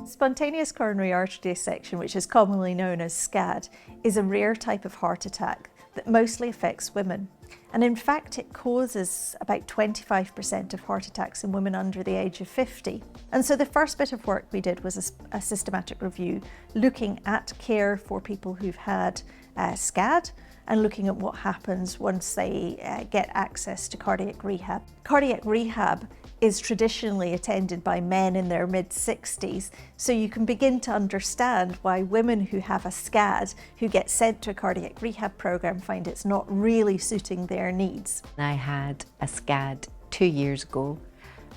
Spontaneous coronary artery dissection, which is commonly known as SCAD, is a rare type of heart attack that mostly affects women. And in fact, it causes about 25% of heart attacks in women under the age of 50. And so the first bit of work we did was a systematic review looking at care for people who've had SCAD and looking at what happens once they get access to cardiac rehab. Cardiac rehab is traditionally attended by men in their mid-60s, so you can begin to understand why women who have a SCAD who get sent to a cardiac rehab program find it's not really suiting their needs. I had a SCAD 2 years ago,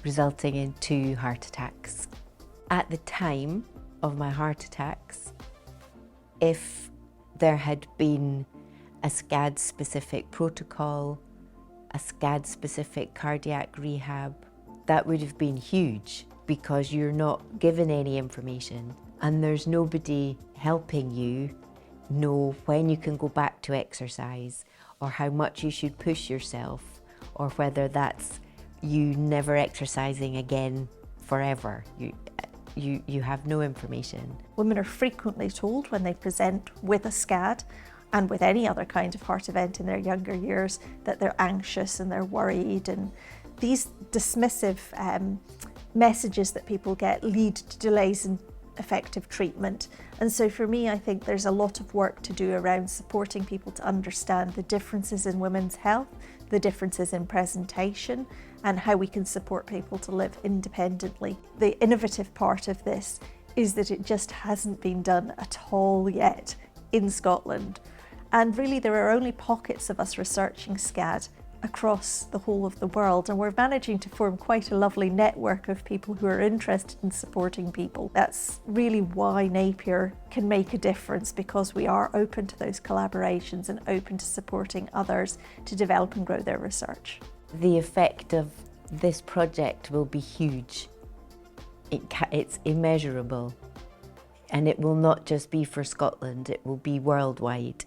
resulting in 2 heart attacks. At the time of my heart attacks, if there had been a SCAD-specific protocol, a SCAD-specific cardiac rehab, that would have been huge, because you're not given any information and there's nobody helping you know when you can go back to exercise or how much you should push yourself, or whether that's you never exercising again forever. You have no information. Women are frequently told when they present with a SCAD and with any other kind of heart event in their younger years that they're anxious and they're worried, and these dismissive messages that people get lead to delays in effective treatment. And so for me, I think there's a lot of work to do around supporting people to understand the differences in women's health, the differences in presentation, and how we can support people to live independently. The innovative part of this is that it just hasn't been done at all yet in Scotland. And really there are only pockets of us researching SCAD across the whole of the world, and we're managing to form quite a lovely network of people who are interested in supporting people. That's really why Napier can make a difference, because we are open to those collaborations and open to supporting others to develop and grow their research. The effect of this project will be huge. It's immeasurable, and it will not just be for Scotland, it will be worldwide.